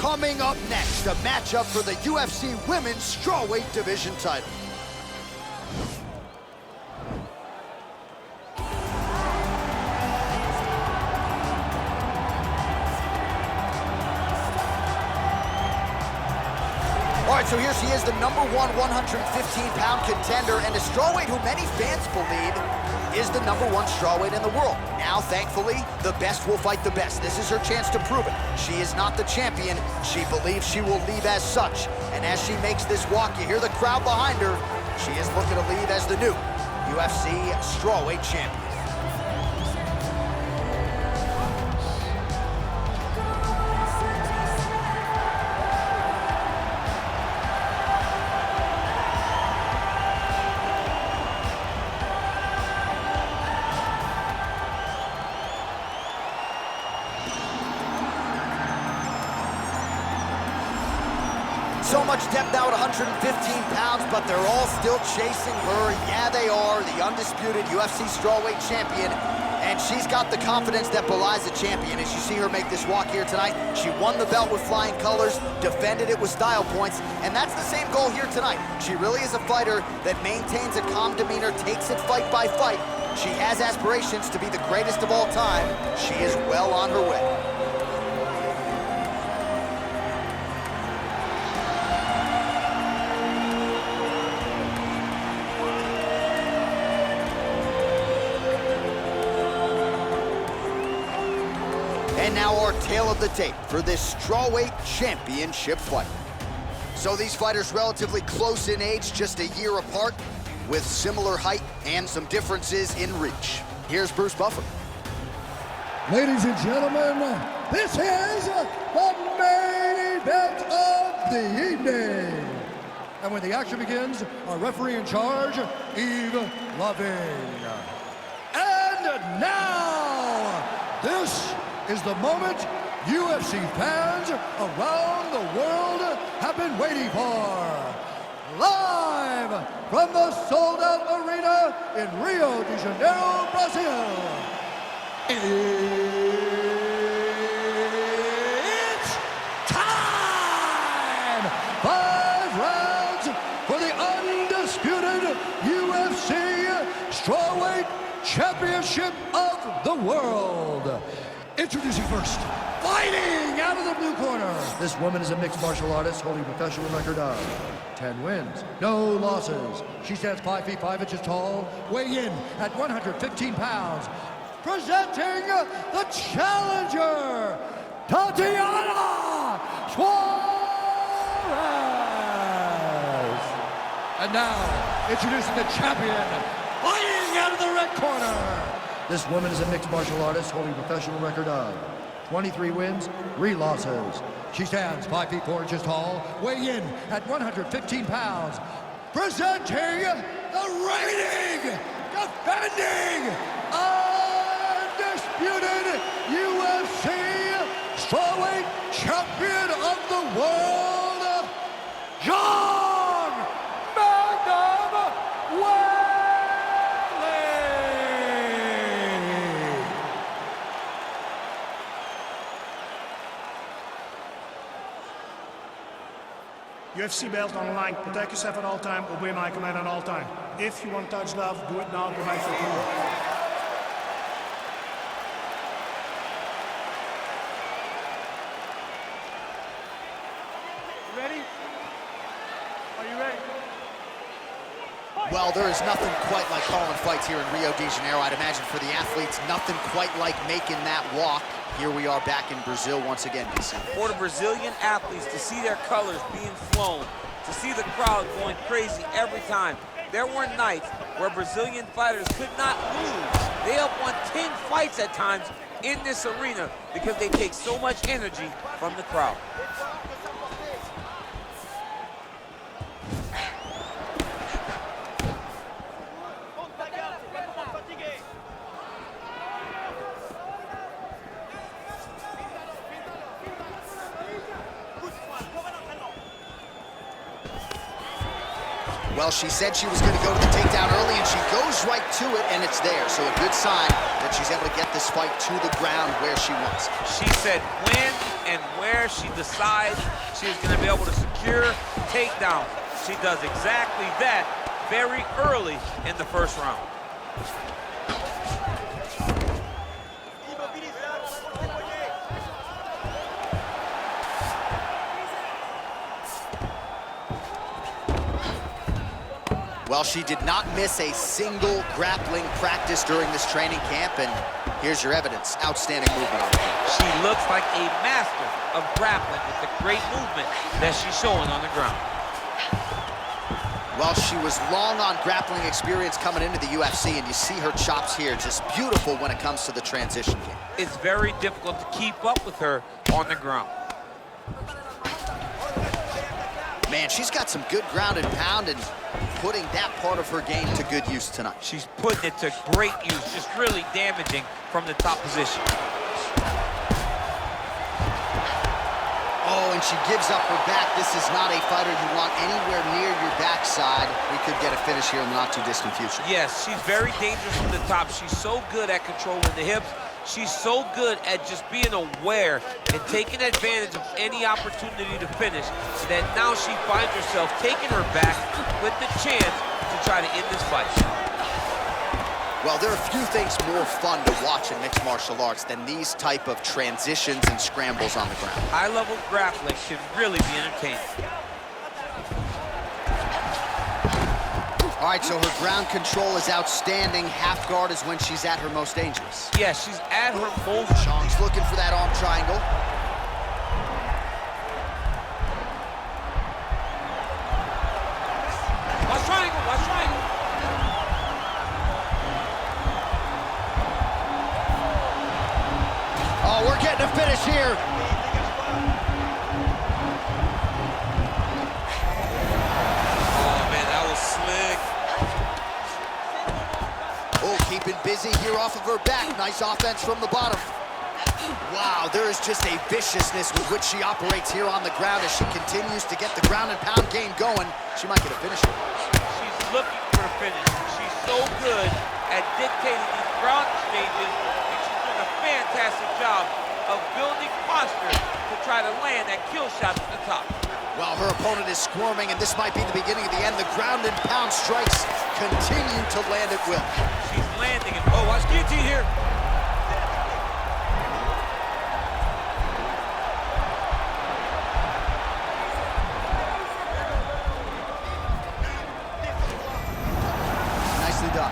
Coming up next, a matchup for the UFC Women's Strawweight Division title. All right, so here she is, the #1 115-pound contender and a strawweight who many fans believe is the #1 strawweight in the world. Now, thankfully, the best will fight the best. This is her chance to prove it. She is not the champion. She believes she will leave as such. And as she makes this walk, you hear the crowd behind her. She is looking to leave as the new UFC strawweight champion. So much depth now at 115 pounds, but they're all still chasing her. Yeah, they are, the undisputed UFC strawweight champion, and she's got the confidence that belies a champion. As you see her make this walk here tonight, she won the belt with flying colors, defended it with style points, and that's the same goal here tonight. She really is a fighter that maintains a calm demeanor, takes it fight by fight. She has aspirations to be the greatest of all time. She is well on her way. And now our tale of the tape for this strawweight championship fight. So these fighters relatively close in age, just a year apart, with similar height and some differences in reach. Here's Bruce Buffer. Ladies and gentlemen, this is the main event of the evening. And when the action begins, our referee in charge, Eve Loving. And now, this is the moment UFC fans around the world have been waiting for. Live from the sold-out arena in Rio de Janeiro, Brazil. It's time! 5 rounds for the undisputed UFC Strawweight Championship of the World. Introducing first, fighting out of the blue corner. This woman is a mixed martial artist holding a professional record of 10 wins, no losses. She stands 5 feet 5 inches tall, weighing in at 115 pounds. Presenting the challenger, Tatiana Suarez. And now, introducing the champion, fighting out of the red corner. This woman is a mixed martial artist holding a professional record of 23 wins, 3 losses. She stands 5 feet 4 inches tall, weighing in at 115 pounds. Presenting the reigning, defending, undisputed UFC strawweight champion of the world, Zhang Weili. UFC belt on the line. Protect yourself at all time. Obey my command at all time. If you want to touch love, do it now. Go back for the corner. Ready? Are you ready? Well, there is nothing quite like calling fights here in Rio de Janeiro. I'd imagine for the athletes, nothing quite like making that walk. Here we are back in Brazil once again, DC. For the Brazilian athletes to see their colors being flown, to see the crowd going crazy every time. There were nights where Brazilian fighters could not lose. They have won 10 fights at times in this arena because they take so much energy from the crowd. Well, she said she was going to go to the takedown early, and she goes right to it, and it's there. So a good sign that she's able to get this fight to the ground where she wants. She said when and where she decides she is going to be able to secure takedowns. She does exactly that very early in the first round. Well, she did not miss a single grappling practice during this training camp, and here's your evidence. Outstanding movement on the ground. She looks like a master of grappling with the great movement that she's showing on the ground. Well, she was long on grappling experience coming into the UFC, and you see her chops here, just beautiful when it comes to the transition game. It's very difficult to keep up with her on the ground. Man, she's got some good ground and pound and putting that part of her game to good use tonight. She's putting it to great use, just really damaging from the top position. Oh, and she gives up her back. This is not a fighter you want anywhere near your backside. We could get a finish here in the not-too-distant future. Yes, she's very dangerous from the top. She's so good at controlling the hips. She's so good at just being aware and taking advantage of any opportunity to finish that now she finds herself taking her back with the chance to try to end this fight. Well, there are few things more fun to watch in mixed martial arts than these type of transitions and scrambles on the ground. High-level grappling can really be entertaining. All right, so her ground control is outstanding. Half guard is when she's at her most dangerous. Yeah, she's at her most. Zhang's looking for that arm triangle. Watch triangle, watch triangle. Oh, we're getting a finish here. Keeping busy here off of her back. Nice offense from the bottom. Wow, there is just a viciousness with which she operates here on the ground as she continues to get the ground and pound game going. She might get a finish. She's looking for a finish. She's so good at dictating these ground exchanges, and she's doing a fantastic job of building posture to try to land that kill shot at the top. While her opponent is squirming, and this might be the beginning of the end, the ground and pound strikes continue to land at will. She's landing it. Oh, watch guillotine here. Nicely done.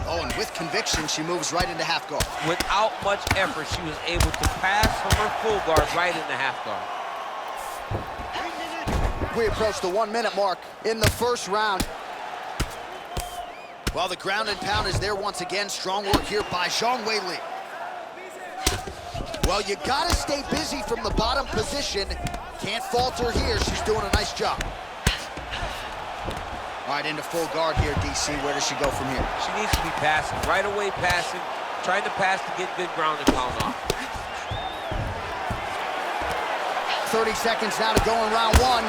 Oh, and with conviction, she moves right into half guard. Without much effort, she was able to pass from her full guard right into half guard. We approach the 1 minute mark in the first round. Well, the ground and pound is there once again. Strong work here by Zhang Weili. Well, you gotta stay busy from the bottom position. Can't falter here. She's doing a nice job. All right, into full guard here, DC. Where does she go from here? She needs to be passing, right away passing, trying to pass to get good ground and pound off. 30 seconds now to go in round one.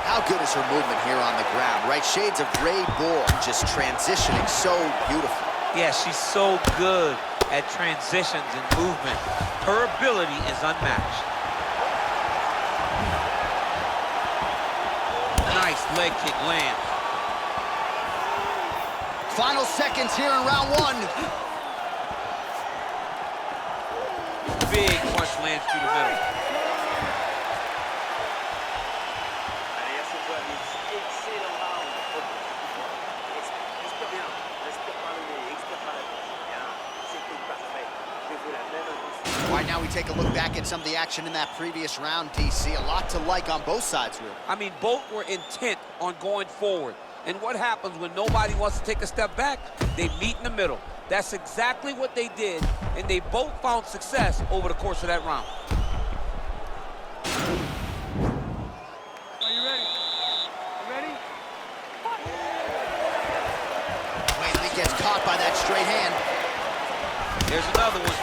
How good is her movement here on the ground, right? Shades of Ray Borg, just transitioning so beautiful. Yeah, she's so good at transitions and movement. Her ability is unmatched. Nice leg kick lands. Final seconds here in round one. Big punch lands through the middle. All right, now we take a look back at some of the action in that previous round, DC. A lot to like on both sides, really. I mean, both were intent on going forward. And what happens when nobody wants to take a step back? They meet in the middle. That's exactly what they did, and they both found success over the course of that round. Are you ready? You ready? Weili gets caught by that straight hand. There's another one.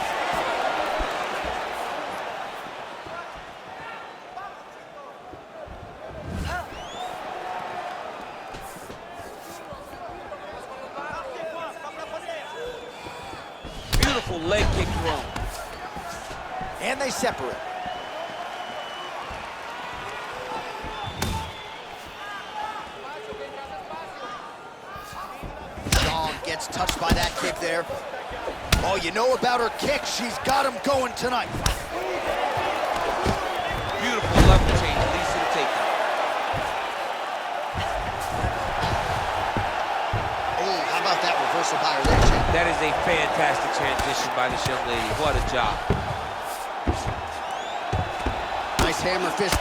Beautiful leg kick thrown. And they separate. Zhang gets touched by that kick there. Oh, you know about her kick. She's got him going tonight. Beautiful level change, leads to the takedown. Oh, how about that reversal by her there, champ? That is a fantastic transition by this young lady. What a job. Nice hammer fist.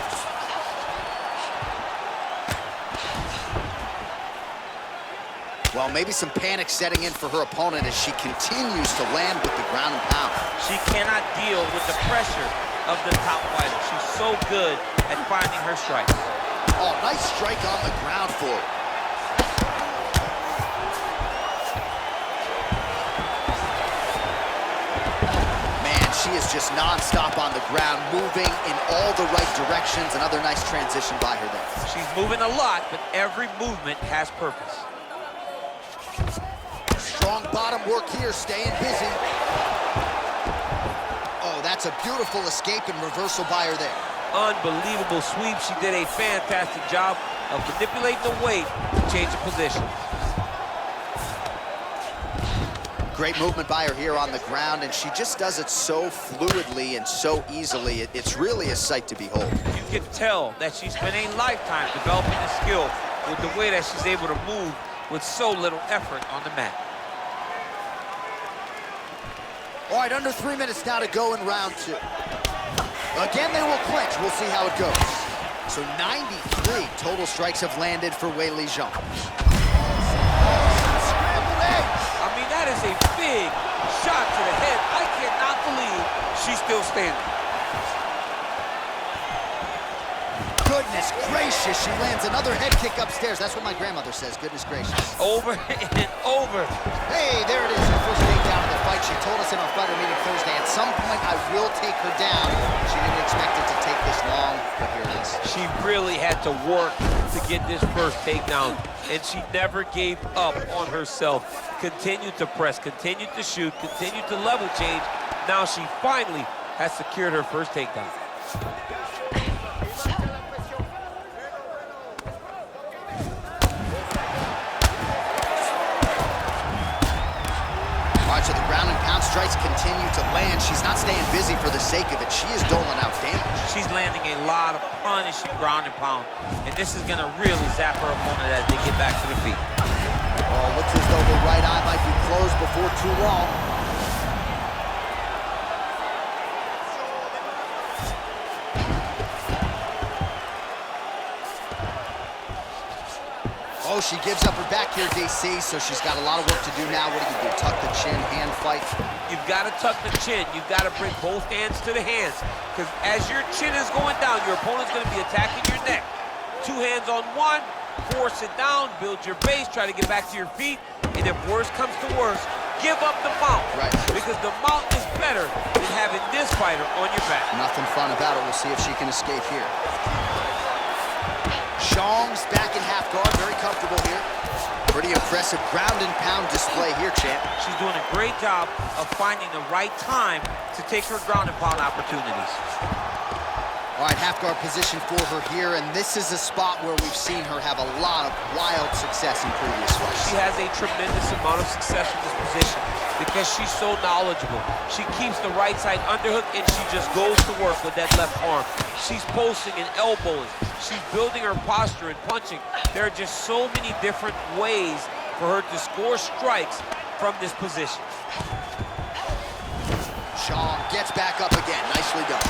Well, maybe some panic setting in for her opponent as she continues to land with the ground and pound. She cannot deal with the pressure of the top fighter. She's so good at finding her strikes. Oh, nice strike on the ground for her. Man, she is just non-stop on the ground, moving in all the right directions. Another nice transition by her there. She's moving a lot, but every movement has purpose. Strong bottom work here, staying busy. Oh, that's a beautiful escape and reversal by her there. Unbelievable sweep. She did a fantastic job of manipulating the weight to change the position. Great movement by her here on the ground, and she just does it so fluidly and so easily. It's really a sight to behold. You can tell that she spent a lifetime developing the skill with the way that she's able to move with so little effort on the mat. All right, under 3 minutes now to go in round 2. Again, they will clinch. We'll see how it goes. So 93 total strikes have landed for Weili Zhang. Scrambled eggs. I mean, that is a big shot to the head. I cannot believe she's still standing. Goodness gracious, she lands another head kick upstairs. That's what my grandmother says, goodness gracious. Over and over. Hey, there it is, her first takedown of the fight. She told us in our fighter meeting Thursday, at some point I will take her down. She didn't expect it to take this long, but here it is. She really had to work to get this first takedown, and she never gave up on herself. Continued to press, continued to shoot, continued to level change. Now she finally has secured her first takedown. So the ground and pound strikes continue to land. She's not staying busy for the sake of it. She is doling out damage. She's landing a lot of punishing ground and pound, and this is going to really zap her opponent as they get back to the feet. Oh, looks as though the right eye might be closed before too long. Oh, she gives up her back here, DC, so she's got a lot of work to do now. What do you do? Tuck the chin, hand fight? You've got to tuck the chin. You've got to bring both hands to the hands, because as your chin is going down, your opponent's going to be attacking your neck. 2 hands on one, force it down, build your base, try to get back to your feet, and if worse comes to worse, give up the mount. Right. Because the mount is better than having this fighter on your back. Nothing fun about it. We'll see if she can escape here. Zhang's back in half guard, very comfortable here. Pretty impressive ground and pound display here, champ. She's doing a great job of finding the right time to take her ground and pound opportunities. All right, half guard position for her here, and this is a spot where we've seen her have a lot of wild success in previous fights. She has a tremendous amount of success in this position because she's so knowledgeable. She keeps the right side underhook, and she just goes to work with that left arm. She's posting and elbowing. She's building her posture and punching. There are just so many different ways for her to score strikes from this position. Zhang gets back up again. Nicely done.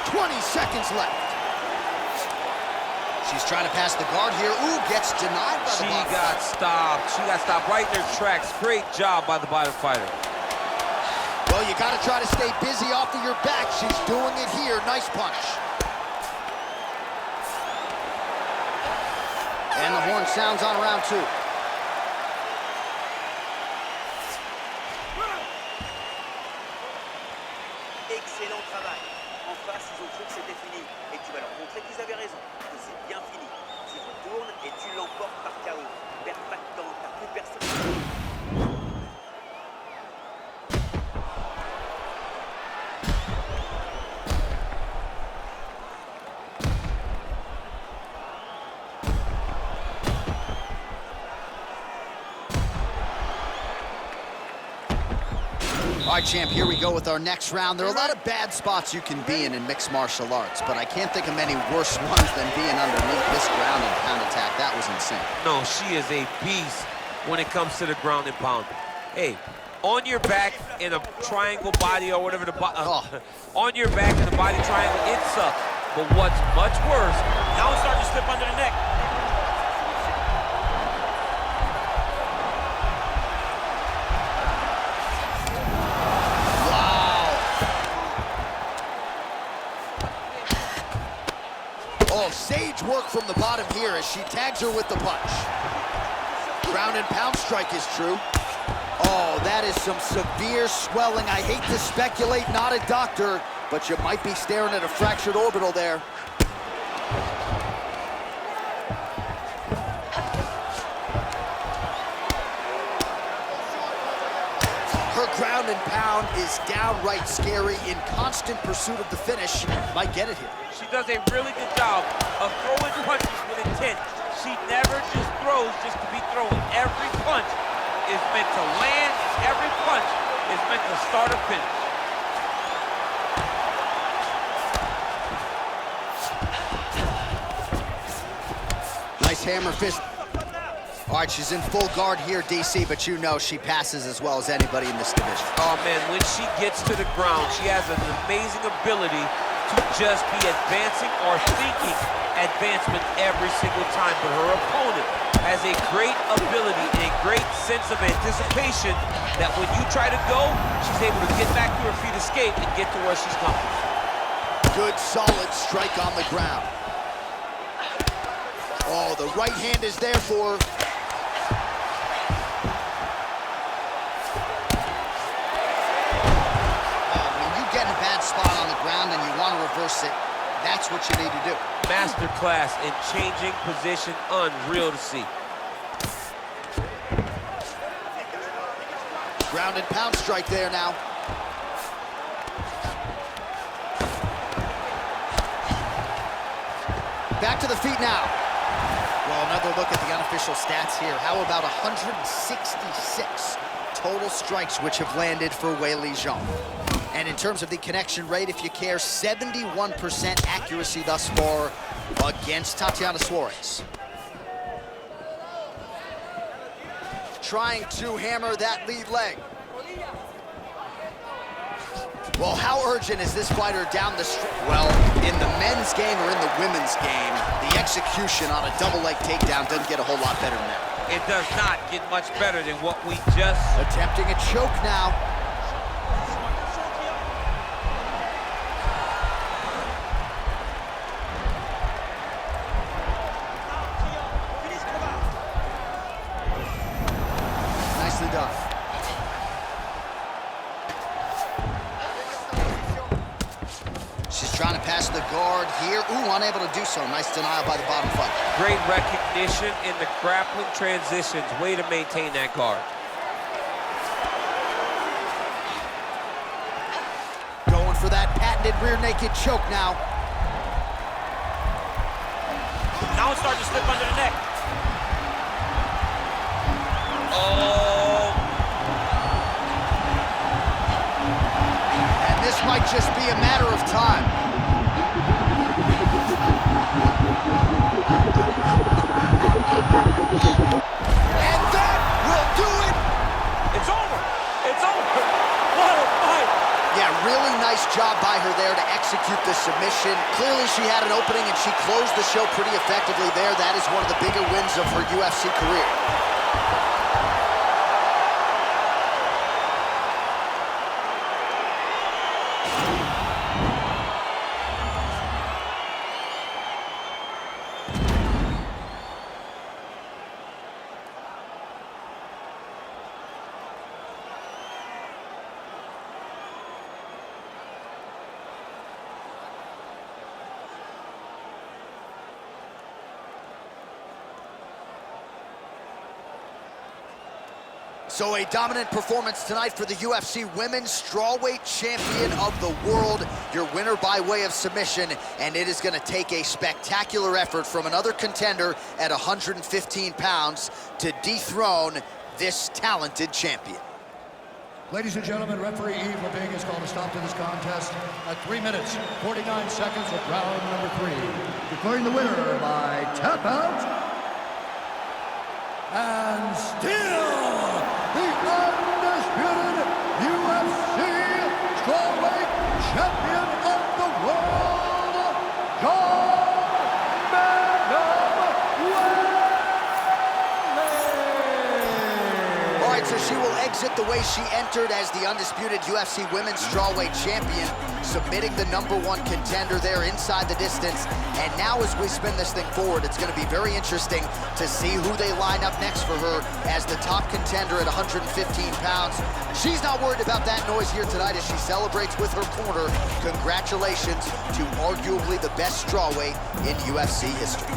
20 seconds left. She's trying to pass the guard here. Ooh, gets denied by the bottom. She got stopped. She got stopped right in her tracks. Great job by the bottom fighter. Well, you got to try to stay busy off of your back. She's doing it here. Nice punch. And the horn sounds on round 2. Excellent travail. En face, ils ont cru que c'était fini. Et tu vas leur montrer qu'ils avaient raison, que c'est bien fini. Tu retournes et tu l'emportes par KO. Perds pas de temps, t'as plus personne. All right, champ, here we go with our next round. There are a lot of bad spots you can be in mixed martial arts, but I can't think of many worse ones than being underneath this ground and pound attack. That was insane. No, she is a beast when it comes to the ground and pound. Hey, on your back in a triangle body or whatever on your back in the body triangle, it sucks. But what's much worse, now it's starting to slip under the neck. Oh, sage work from the bottom here as she tags her with the punch. Ground and pound strike is true. Oh, that is some severe swelling. I hate to speculate, not a doctor, but you might be staring at a fractured orbital there. Her ground and pound is downright scary. In constant pursuit of the finish, might get it here. She does a really good job of throwing punches with intent. She never just throws just to be throwing. Every punch is meant to land. Every punch is meant to start a finish. Nice hammer fist. All right, she's in full guard here, DC, but you know she passes as well as anybody in this division. Oh, man, when she gets to the ground, she has an amazing ability to just be advancing or thinking advancement every single time. But her opponent has a great ability and a great sense of anticipation that when you try to go, she's able to get back to her feet, escape, and get to where she's coming. Good, solid strike on the ground. Oh, the right hand is there for her. When you get in a bad spot on the ground and you want to reverse it, that's what you need to do. Masterclass in changing position, unreal to see. Ground and pound strike there now. Back to the feet now. Well, another look at the unofficial stats here. How about 166 total strikes which have landed for Weili Zhang? And in terms of the connection rate, if you care, 71% accuracy thus far against Tatiana Suarez. Trying to hammer that lead leg. Well, how urgent is this fighter down the street? Well, in the men's game or in the women's game, the execution on a double leg takedown doesn't get a whole lot better than that. It does not get much better than what we just... Attempting a choke now. Nicely done. She's trying to pass the guard here. Ooh, unable to do so. Nice denial by the bottom fighter. Great recognition in the grappling transitions. Way to maintain that guard. Going for that patented rear naked choke now. Now it's starting to slip under the neck. Oh. And this might just be a matter of time. And that will do it. It's over. It's over. What a fight. Yeah, really nice job by her there to execute the submission. Clearly she had an opening and she closed the show pretty effectively there. That is one of the bigger wins of her UFC career. So a dominant performance tonight for the UFC Women's Strawweight Champion of the World. Your winner by way of submission, and it is going to take a spectacular effort from another contender at 115 pounds to dethrone this talented champion. Ladies and gentlemen, referee Eve Levine has called a stop to this contest at 3 minutes, 49 seconds of round number 3. Declaring the winner by tap out, and still the undisputed UFC Strawweight Champion of the World, Zhang Weili. All right, so she will exit the way she entered as the undisputed UFC Women's Strawweight Champion, submitting the #1 contender there inside the distance. And now as we spin this thing forward, it's going to be very interesting to see who they line up next for her as the top contender at 115 pounds. She's not worried about that noise here tonight as she celebrates with her corner. Congratulations to arguably the best strawweight in UFC history.